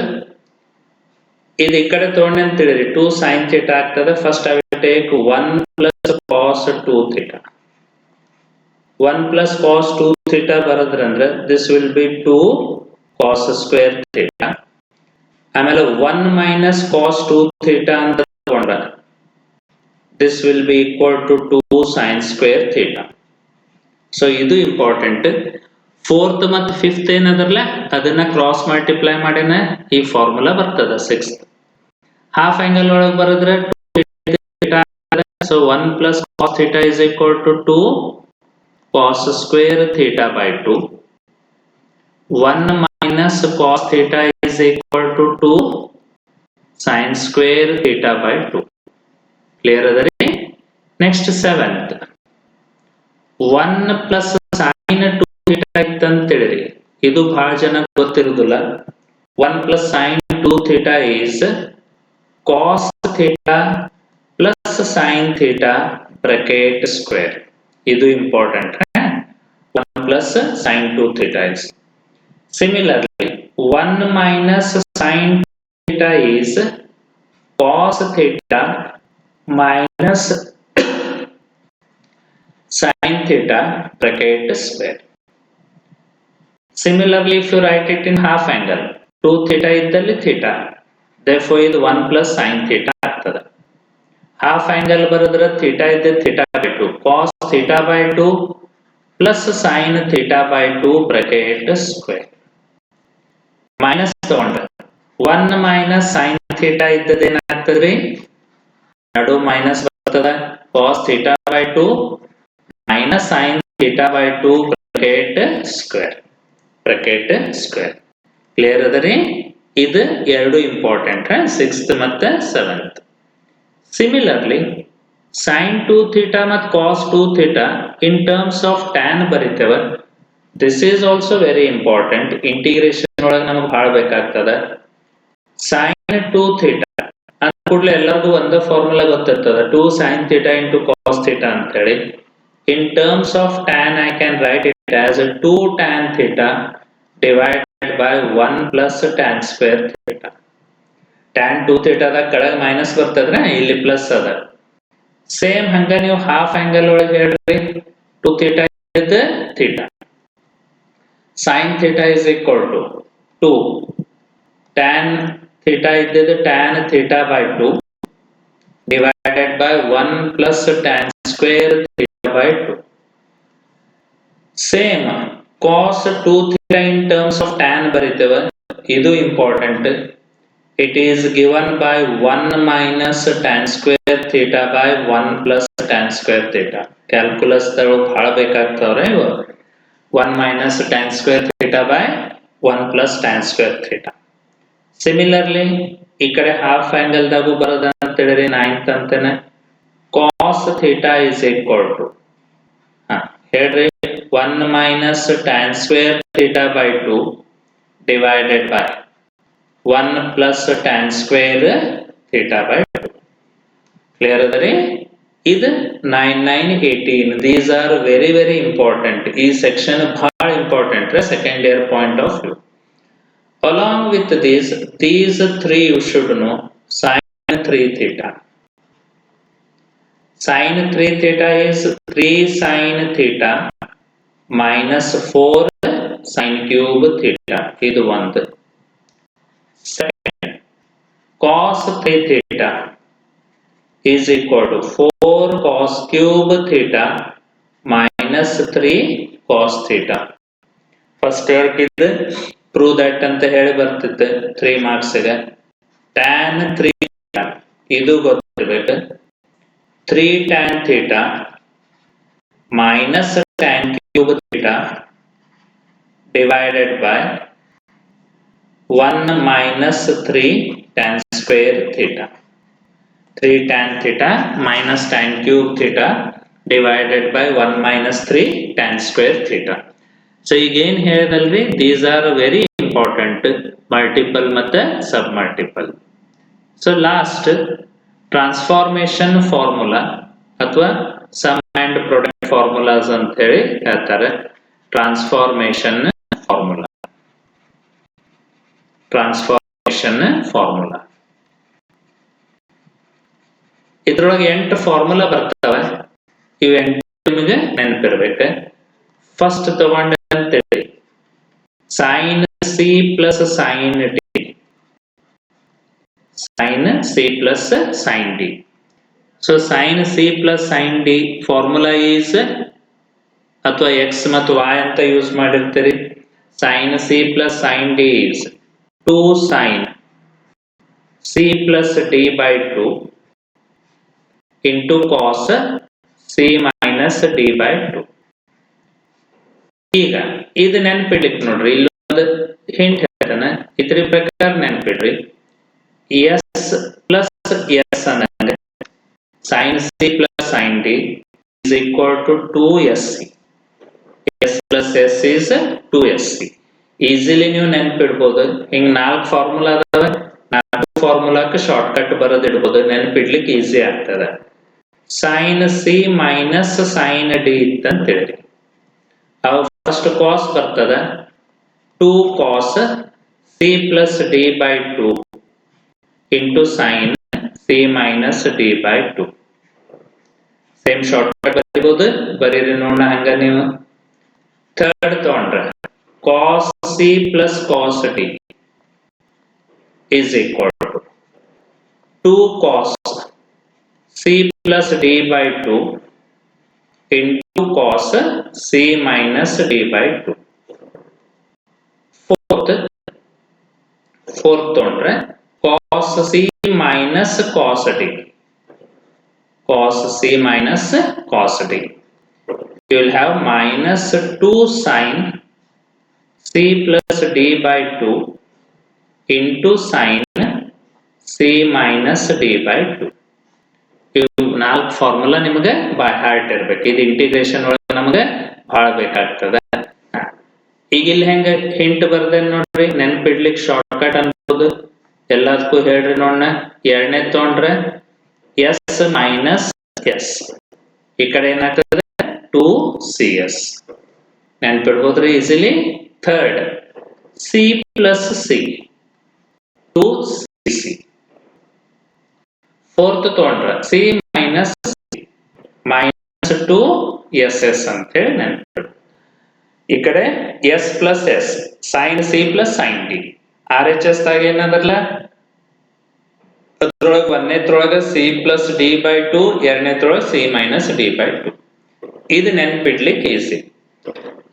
ಇದು ಈ ಕಡೆ ತಗೊಂಡೆ ಅಂತ ಹೇಳಿರಿ 2 sin theta ಆಗ್ತದೆ. First I will take 1 plus cos 2 theta. 1 plus cos 2 theta ಬರೋದ್ರಂದ್ರೆ this will be 2 cos square theta. ಆಮೇಲೆ 1 minus cos 2 theta ಅಂತ ತಗೊಂಡ್ರೆ this will be equal to 2 sin square theta. So ಇದು ಇಂಪಾರ್ಟೆಂಟ್. ಫೋರ್ತ್ ಮತ್ತು fifth ಏನದರಲ್ಲ ಅದನ್ನ cross multiply ಮಾಡಿನ ಈ formula ಬರ್ತದ. Sixth half angle ಒಳಗೆ ಬರೆದ್ರೆ so 1 plus cos theta is equal to 2 cos square theta by 2. 1 minus cos theta is equal to 2 sin square theta by 2. Clear adare? Next seventh 1 plus sin 2 theta ಇತ್ತಂತೇಳಿ ಇದು ಬಹಳ ಜನ ಗೊತ್ತಿರುವುದಿಲ್ಲ. 1 plus sin 2 theta is cos theta plus sin theta bracket square. ಇದು important. 1 plus sin 2 theta is. Similarly 1 minus sin theta is cos theta minus sin theta bracket square. Similarly, if you write it in half angle, 2 theta iddalli theta, therefore ಇದು 1 plus sin theta ಆಗ್ತದೆ. Half angle ಬರೆದ್ರೆ theta ಇದ್ದ theta by 2 cos theta by 2 plus sin theta by 2 bracket square. Minus ತಗೊಂಡ್ರೆ 1 minus sin theta ಇದ್ದದ ಏನಾಗ್ತದ್ರಿ, ನಡು minus ಬರ್ತದ. cos theta by 2 minus sin theta by 2 bracket square. Clear ಅದರಿ? ಇದು ಎರಡು important, sixth ಮತ್ತೆ seventh. Similarly sin 2 theta ಮತ್ತು cos 2 theta in terms of tan ಬರಿತೇವೆ. This is also very important. Integration ಒಳಗೆ ನಮಗೆ ಬಹಳ ಬೇಕಾಗ್ತದೆ. sin 2 theta ಅಂದ ಕೂಡಲೇ ಎಲ್ಲರಿಗೂ ಒಂದೇ ಫಾರ್ಮುಲಾ ಗೊತ್ತಿರ್ತದೆ, 2 sin theta into cos theta ಅಂತ ಹೇಳಿ. In terms of tan I can write it as 2 tan theta divided by 1 plus tan square theta. tan 2 theta ದಾಗ ಕೆಳಗೆ ಮೈನಸ್ ಬರ್ತದ್ರೆ ಇಲ್ಲಿ ಪ್ಲಸ್ ಅದ. ಸೇಮ್ ಹಂಗ ನೀವು ಹಾಫ್ ಆಂಗಲ್ ಒಳಗೆ ಹೇಳ್ರಿ, 2 theta is theta. sin theta is equal to 2 tan theta ಇದ್ದದ್ದು tan theta by 2 divided by 1 plus tan square theta by 2. Same cos 2 theta in terms of tan ಬರಿತೇವೆ. ಇದು important. It is given by 1 minus tan square theta by 1 plus tan square theta. Calculus ಗಳು ಬಹಳ ಬೇಕಾಗ್ತಾವ್ರೆ ಇವು. 1 minus tan square theta by 1 plus tan square theta. Similarly ಈ ಕಡೆ half angle ದಾಗೂ ಬರೋದ ಅಂತ ಹೇಳಿದ್ರೆ 9th ಅಂತಾನೆ cos theta is equal to ಹೇಳ್ರಿ 1 minus tan square theta by 2 divided by 1 plus tan square theta by 2. Clear adare? ಇದು 9, 9, 18. These are very very important. ಈ section ಬಹಳ important second year point of view. Along with these three you should know. Sin 3 theta. Sin 3 theta is 3 sin theta minus 4 sin cube theta. ಇದು ಒಂದು. Second, cos 3 theta is equal to 4 cos cube theta minus 3 cos theta. First ಹೇಳ್ಕಿದ್ದು prove that ಅಂತ ಹೇಳಿ ಬರ್ತಿತ್ತು 3 marks ಗೆ. tan 3 theta ಇದು ಗೊತ್ತಿರಬೇಕು. 3 tan theta minus tan cube theta divided by 1 minus 3 tan square theta. 3 tan theta minus tan cube theta divided by 1 minus 3 tan square theta. So again ಹೇಳಿದಲ್ರಿ, these are very important, multiple ಮತ್ತೆ submultiple. So last transformation formula ಅಥವಾ some and product formulas ಅಂತ ಹೇಳಿ ಹೇಳ್ತಾರೆ. Transformation formula ಇದ್ರೊಳಗೆ 8 formula ಬರ್ತವೆ. ಇವು 8 ನಿಮಗೆ ನೆನಪಿರ್ಬೇಕು. First ತಗೊಂಡ ಅಂತೇಳಿ sin c plus sin d, sin c plus sin d. So sin C plus sin D formula is ಅಥವಾ x ಮತ್ತು y ಅಂತ use ಮಾಡಿರ್ತೀರಿ. sin C plus sin D is 2 sin C plus D by 2 into cos C minus D by 2. ಈಗ ಇದು ನೆನ್ಪಿಡ್ಲಿಕ್ಕೆ ನೋಡ್ರಿ, ಇಲ್ಲೊಂದು hint ಹೇಳ್ತಾನೆ, ಇದ್ರ ಪ್ರಕಾರ ನೆನ್ಪಿಡ್ರಿ, s plus s ಅನ್ನಂಗೆ sin C plus sin D is equal to 2sc. s plus s is 2sc. Easily ನೀವು ನೆನ್ಪಿಡ್ಬೋದು. ಹಿಂಗ್ 4 ಫಾರ್ಮುಲಾ ಅದಾವ, 4 ಫಾರ್ಮುಲಾಕ್ಕೆ ಶಾರ್ಟ್ ಕಟ್ ಬರೋದಿಡ್ಬೋದು, ನೆನ್ಪಿಡ್ಲಿಕ್ಕೆ ಈಸಿ ಆಗ್ತದೆ. sin C minus sin D ಅಂತೇಳಿ ಅವಾಗ ಫಸ್ಟ್ ಕಾಸ್ ಬರ್ತದ 2 cos C plus D by 2 into sin C minus D by 2. Same short cut ಬರೀಬಹುದು, ಬರೀರಿ ನೋಡೋಣ ಹಂಗ ನೀವು. ಥರ್ಡ್ ತಗೊಂಡ್ರೆ cos C plus cos D is equal to 2 cos C plus D by 2 into cos C minus D by 2. Fourth ತಗೊಂಡ್ರೆ cos C minus cos D. Cos C minus cos D. You will have minus 2 sin C plus D by 2 into sin C minus D by 2. ಇವು 4 formula ನಿಮಗೆ by heart ಇರ್ಬೇಕು. ಇದು integration ಒಳಗೆ ನಮಗೆ ಬಹಳ ಬೇಕಾಗ್ತದೆ. ಈಗ ಇಲ್ಲಿ ಹೆಂಗ ಹಿಂಟ್ ಬರ್ದೆ ನೋಡ್ರಿ, ನೆನ್ಪಿಡ್ಲಿಕ್ಕೆ ಶಾರ್ಟ್ ಕಟ್ ಅನ್ಬೋದು. ಎಲ್ಲದಕ್ಕೂ ಹೇಳ್ರಿ ನೋಡೋಣ. ಎರಡನೇ ತಗೊಂಡ್ರೆ ಎಸ್ ಮೈನಸ್ ಎಸ್, ಈ ಕಡೆ ಏನಾಗ್ತದೆ 2cs, ನೆನ್ಪಿಡ್ಬೋದ್ರಿ easily. Third C plus C 2cc. Fourth ತಗೊಂಡ್ರೆ ಸಿ ಮೈನಸ್ ಮೈನಸ್ 2ss ಅಂತೇಳಿ ನೆನ್ಪಿಡ್. ಈ ಕಡೆ S plus S sine C plus sine D. RHS ದಾಗ ಏನದಲ್ಲ ಅದ್ರೊಳಗೆ ಒಂದನೇತ್ರೊಳಗೆ ಸಿ ಪ್ಲಸ್ ಡಿ ಬೈ 2, ಎರಡನೇತ್ರೊಳಗೆ ಸಿ ಮೈನಸ್ ಡಿ ಬೈ 2. ಇದು ನೆನ್ಪಿಡ್ಲಿಕ್ಕೆ ಈಸಿ.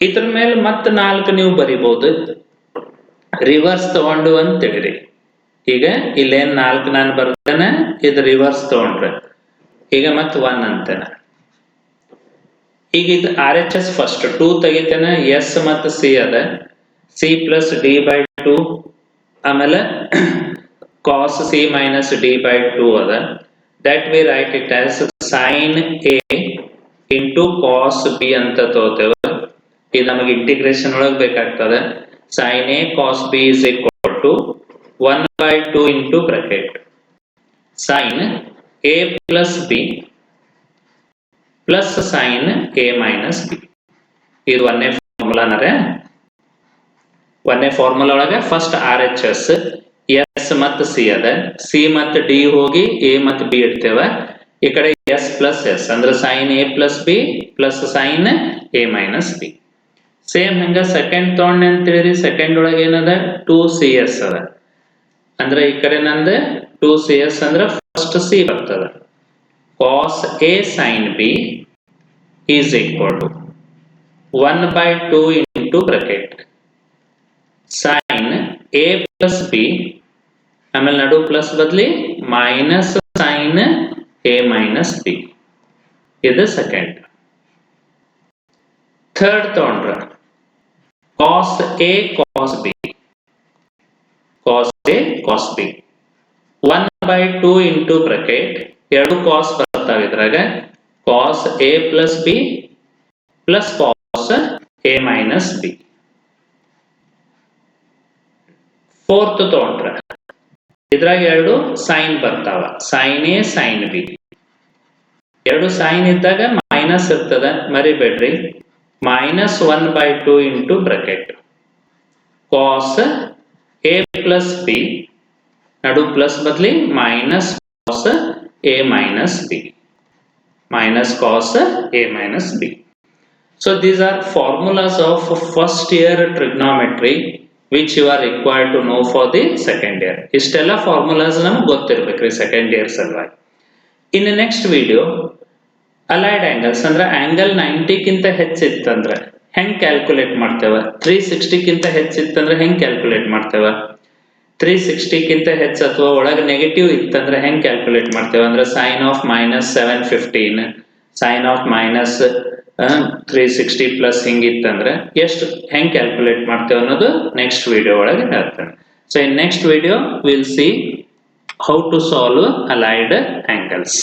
ಇದ್ರ ಮೇಲೆ ಮತ್ತೆ 4 ನೀವು ಬರಿಬಹುದು. ರಿವರ್ಸ್ ತಗೊಂಡು ಅಂತೇಳಿರಿ. ಈಗ ಇಲ್ಲೇನ್ 4 ನಾನು ಬರ್ತೇನೆ, ಇದು ರಿವರ್ಸ್ ತಗೊಂಡ್ರೆ ಈಗ ಮತ್ತೆ 1 ಅಂತೇನೆ. ಈಗ ಇದು RHS ಫಸ್ಟ್ 2 ತೆಗಿತೇನೆ, ಎಸ್ ಮತ್ತು ಸಿ ಅದ, ಸಿ ಪ್ಲಸ್ ಡಿ ಬೈ 2, ಆಮೇಲೆ cos C minus D by 2 ಅದ. That we write it as sin A into cos B ಅಂತ ತಗೋತೇವೆ. ಇದು ನಮಗೆ ಇಂಟಿಗ್ರೇಷನ್ ಒಳಗೆ ಬೇಕಾಗ್ತದೆ. sin A cos B is equal to 1 by 2 into bracket sin A plus B plus sin A minus B. ಇದು ಒಂದೇ ಫಾರ್ಮುಲಾನರೆ. ಒಂದೇ formula ಒಳಗೆ first RHS S ಮತ್ತು ಸಿ ಅದ, ಸಿ ಮತ್ತು ಡಿ ಹೋಗಿ ಎ ಮತ್ತು ಬಿ ಇಡ್ತೇವೆ. ಈ ಕಡೆ ಎಸ್ ಪ್ಲಸ್ ಎಸ್ ಅಂದ್ರೆ sine A plus B plus sine A minus B. Same ಹಂಗ ಸೆಕೆಂಡ್ ತಗೊಂಡೆ ಅಂತೇಳಿ, ಸೆಕೆಂಡ್ ಒಳಗೆ ಏನದ 2cs ಅದ, ಅಂದ್ರೆ ಈ ಕಡೆ ನಂದು 2cs ಅಂದ್ರೆ ಫಸ್ಟ್ ಸಿ ಬರ್ತದ. cos A sin B is equal to 1 by 2 into bracket sin A plus B, ಆಮೇಲೆ ನಡು ಪ್ಲಸ್ ಬದಲಿ minus sine A minus B. ಇದು ಸೆಕೆಂಡ್. ಥರ್ಡ್ ತಗೊಂಡ್ರ cos A cos B, cos A cos B 1 by 2 into bracket, ಎರಡು cos ಬರ್ತಾವೆ ಇದ್ರಾಗ, cos A plus B plus cos A minus B. Fourth ತಗೊಂಡ್ರ ಇದ್ರಾಗ ಎರಡು ಸೈನ್ ಬರ್ತಾವ, ಸೈನ್ ಎ ಸೈನ್ ಬಿ. ಎರಡು ಸೈನ್ ಇದ್ದಾಗ ಮೈನಸ್ ಇರ್ತದ, ಮರಿಬೇಡ್ರಿ. Minus 1 by 2 into bracket cos A plus B, ನಡು ಪ್ಲಸ್ ಬದಲಿ minus cos A minus B, minus cos A minus B. So these are formulas of first year trigonometry which you are required to know for the second year. ಇಷ್ಟೆಲ್ಲ formulas ನಮ್ಗೆ ಗೊತ್ತಿರ್ಬೇಕ್ರಿ second year ಸಲುವಾಗಿ. In the next video, allied angles ಅಂದ್ರೆ angle 90 ಕಿಂತ ಹೆಚ್ಚಿತ್ತಂದ್ರೆ ಹೆಂಗ್ calculate ಮಾಡ್ತೇವೆ, 360 ಕಿಂತ ಹೆಚ್ಚಿತ್ತಂದ್ರೆ ಹೆಂಗ್ calculate ಮಾಡ್ತೇವೆ, 360 ಕಿಂತ ಹೆಚ್ಚು ಅಥವಾ ಒಳಗೆ ನೆಗೆಟಿವ್ ಇತ್ತಂದ್ರೆ ಹೆಂಗ್ ಕ್ಯಾಲ್ಕುಲೇಟ್ ಮಾಡ್ತೇವೆ ಅಂದ್ರೆ sin of -715 sin of -360 plus ಹಿಂಗಿತ್ತಂದ್ರೆ ಎಷ್ಟು ಹೆಂಗ್ ಕ್ಯಾಲ್ಕುಲೇಟ್ ಮಾಡ್ತೇವೆ ಅನ್ನೋದು ನೆಕ್ಸ್ಟ್ ವಿಡಿಯೋ ಒಳಗೆ ಹೇಳ್ತೇನೆ. So in next video we'll see how to solve allied angles.